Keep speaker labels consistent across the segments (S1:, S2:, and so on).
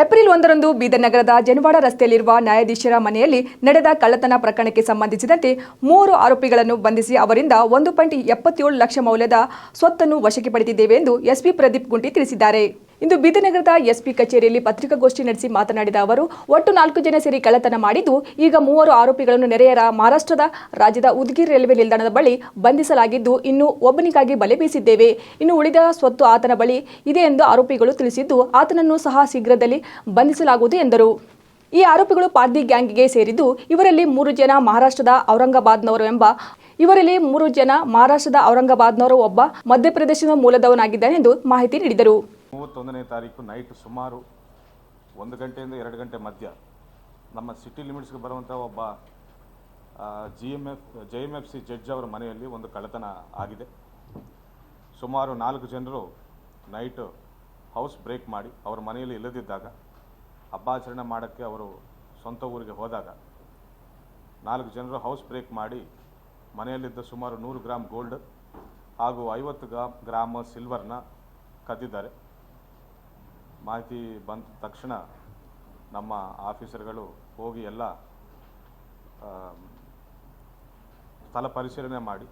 S1: April 1ರಂದು Bidar ನಗರದ ಜನವಾಡ ರಸ್ತೆಯಲ್ಲಿರುವ ನ್ಯಾಯಾಧೀಶರ ಮನೆಯಲ್ಲಿ ನಡೆದ ಕಳ್ಳತನ ಪ್ರಕರಣಕ್ಕೆ ಸಂಬಂಧಿಸಿದಂತೆ 3 ಆರೋಪಿಗಳನ್ನು ಬಂಧಿಸಿ ಅವರಿಂದ 1.77 ಲಕ್ಷ ಮೌಲ್ಯದ ಸ್ವತ್ತನ್ನು ವಶಕ್ಕೆ ಪಡೆದಿದ್ದೇವೆ ಎಂದು ಎಸ್ಪಿ ಪ್ರದೀಪ್ ಗುಂಟಿ ತಿಳಿಸಿದ್ದಾರೆ. ಇಂದು ಬೀದರ್ ನಗರದ ಎಸ್ಪಿ ಕಚೇರಿಯಲ್ಲಿ ಪತ್ರಿಕಾಗೋಷ್ಠಿ ನಡೆಸಿ ಮಾತನಾಡಿದ ಅವರು, ಒಟ್ಟು 4 ಜನ ಸೇರಿ ಕಳ್ಳತನ ಮಾಡಿದ್ದು, ಈಗ 3 ಆರೋಪಿಗಳನ್ನು ನೆರೆಯ ಮಹಾರಾಷ್ಟ್ರದ ರಾಜ್ಯದ ಉದ್ಗಿರ್ ರೈಲ್ವೆ ನಿಲ್ದಾಣದ ಬಳಿ ಬಂಧಿಸಲಾಗಿದ್ದು, ಇನ್ನು ಒಬ್ಬನಿಗಾಗಿ ಬಲೆ ಬೀಸಿದ್ದೇವೆ. ಇನ್ನು ಉಳಿದ ಸ್ವತ್ತು ಆತನ ಬಳಿ ಇದೆ ಎಂದು ಆರೋಪಿಗಳು ತಿಳಿಸಿದ್ದು, ಆತನನ್ನು ಸಹ ಶೀಘ್ರದಲ್ಲಿ ಬಂಧಿಸಲಾಗುವುದು ಎಂದರು. ಈ ಆರೋಪಿಗಳು ಪಾರ್ದಿ ಗ್ಯಾಂಗ್ಗೆ ಸೇರಿದ್ದು, ಇವರಲ್ಲಿ 3 ಜನ ಮಹಾರಾಷ್ಟ್ರದ ಔರಂಗಾಬಾದ್ನವರು, ಒಬ್ಬ ಮಧ್ಯಪ್ರದೇಶದ ಮೂಲದವನಾಗಿದ್ದಾನೆ ಎಂದು ಮಾಹಿತಿ ನೀಡಿದರು.
S2: 31ನೇ ತಾರೀಕು ನೈಟ್ ಸುಮಾರು 1 ಗಂಟೆಯಿಂದ 2 ಗಂಟೆ ಮಧ್ಯ ನಮ್ಮ ಸಿಟಿ ಲಿಮಿಟ್ಸ್ಗೆ ಬರುವಂಥ ಒಬ್ಬ JMFC ಜಡ್ಜ್ ಅವರ ಮನೆಯಲ್ಲಿ ಒಂದು ಕಳ್ಳತನ ಆಗಿದೆ. ಸುಮಾರು 4 ಜನರು ನೈಟ್ ಹೌಸ್ ಬ್ರೇಕ್ ಮಾಡಿ ಅವರ ಮನೆಯಲ್ಲಿ ಇಲ್ಲದಿದ್ದಾಗ ಹಬ್ಬಾಚರಣೆ ಮಾಡೋಕ್ಕೆ ಅವರು ಸ್ವಂತ ಊರಿಗೆ ಹೋದಾಗ 4 ಜನರು ಹೌಸ್ ಬ್ರೇಕ್ ಮಾಡಿ ಮನೆಯಲ್ಲಿದ್ದ ಸುಮಾರು 100 ಗ್ರಾಮ್ ಗೋಲ್ಡ್ ಹಾಗೂ 50 ಗ್ರಾಮ್ ಸಿಲ್ವರ್ನ ಕದ್ದಿದ್ದಾರೆ. ಮಾಹಿತಿ ಬಂದ ತಕ್ಷಣ ನಮ್ಮ ಆಫೀಸರ್ಗಳು ಹೋಗಿ ಎಲ್ಲ ಸ್ಥಳ ಪರಿಶೀಲನೆ ಮಾಡಿ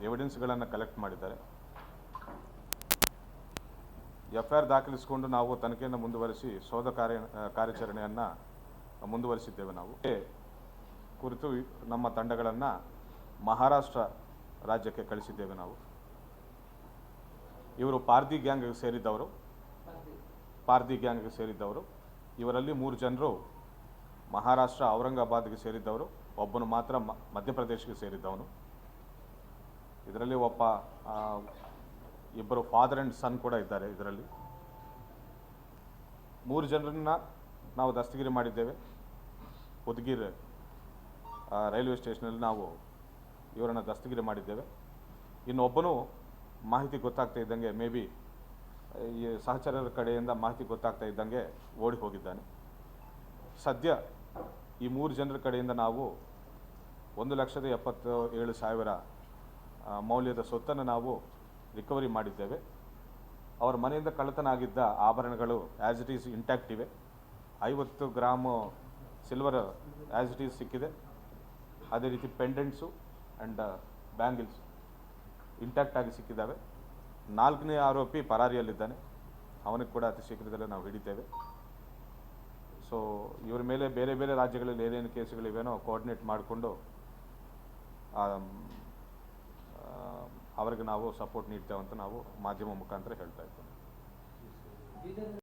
S2: ಎವಿಡೆನ್ಸ್ಗಳನ್ನು ಕಲೆಕ್ಟ್ ಮಾಡಿದ್ದಾರೆ. FIR ದಾಖಲಿಸಿಕೊಂಡು ನಾವು ತನಿಖೆಯನ್ನು ಮುಂದುವರಿಸಿ ಶೋಧ ಕಾರ್ಯಾಚರಣೆಯನ್ನು ಮುಂದುವರಿಸಿದ್ದೇವೆ. ನಾವು ಕುರಿತು ನಮ್ಮ ತಂಡಗಳನ್ನು ಮಹಾರಾಷ್ಟ್ರ ರಾಜ್ಯಕ್ಕೆ ಕಳಿಸಿದ್ದೇವೆ. ನಾವು ಇವರು ಪಾರ್ದಿ ಗ್ಯಾಂಗ್ಗೆ ಸೇರಿದ್ದವರು. ಇವರಲ್ಲಿ 3 ಜನರು ಮಹಾರಾಷ್ಟ್ರ ಔರಂಗಾಬಾದ್ಗೆ ಸೇರಿದ್ದವರು, ಒಬ್ಬನು ಮಾತ್ರ ಮಧ್ಯಪ್ರದೇಶಕ್ಕೆ ಸೇರಿದ್ದವನು. ಇದರಲ್ಲಿ ಇಬ್ಬರು ಫಾದರ್ ಆ್ಯಂಡ್ ಸನ್ ಕೂಡ ಇದ್ದಾರೆ. ಇದರಲ್ಲಿ 3 ಜನರನ್ನ ನಾವು ದಸ್ತಗಿರಿ ಮಾಡಿದ್ದೇವೆ. ಉದ್ಗಿರ್ ರೈಲ್ವೆ ಸ್ಟೇಷನಲ್ಲಿ ನಾವು ಇವರನ್ನು ದಸ್ತಗಿರಿ ಮಾಡಿದ್ದೇವೆ. ಇನ್ನೊಬ್ಬನು ಮಾಹಿತಿ ಗೊತ್ತಾಗ್ತಾ ಇದ್ದಂಗೆ ಈ ಸಹಚರರ ಕಡೆಯಿಂದ ಮಾಹಿತಿ ಗೊತ್ತಾಗ್ತಾ ಇದ್ದಂಗೆ ಓಡಿ ಹೋಗಿದ್ದಾನೆ. ಸದ್ಯ ಈ 3 ಜನರ ಕಡೆಯಿಂದ ನಾವು 1,77,000 ಮೌಲ್ಯದ ಸ್ವತ್ತನ್ನು ನಾವು ರಿಕವರಿ ಮಾಡಿದ್ದೇವೆ. ಅವರ ಮನೆಯಿಂದ ಕಳ್ಳತನ ಆಗಿದ್ದ ಆಭರಣಗಳು ಆ್ಯಸ್ ಇಟ್ ಈಸ್ ಇಂಟ್ಯಾಕ್ಟ್ ಇವೆ. 50 gram silver as it is ಸಿಕ್ಕಿದೆ. ಅದೇ ರೀತಿ ಪೆಂಡೆಂಟ್ಸು ಆ್ಯಂಡ್ ಬ್ಯಾಂಗಿಲ್ಸ್ ಇಂಟ್ಯಾಕ್ಟ್ ಆಗಿ ಸಿಕ್ಕಿದ್ದಾವೆ. 4ನೇ ಆರೋಪಿ ಪರಾರಿಯಲ್ಲಿದ್ದಾನೆ. ಅವನಿಗೆ ಕೂಡ ಅತಿ ಶೀಘ್ರದಲ್ಲೇ ನಾವು ಹಿಡಿತೇವೆ. ಸೊ ಇವರ ಮೇಲೆ ಬೇರೆ ಬೇರೆ ರಾಜ್ಯಗಳಲ್ಲಿ ಏನೇನು ಕೇಸುಗಳಿವೆನೋ ಕೋಆರ್ಡಿನೇಟ್ ಮಾಡಿಕೊಂಡು ಅವರಿಗೆ ನಾವು ಸಪೋರ್ಟ್ ನೀಡ್ತೇವೆ ಅಂತ ನಾವು ಮಾಧ್ಯಮ ಮುಖಾಂತರ ಹೇಳ್ತಾ ಇದ್ದೇವೆ.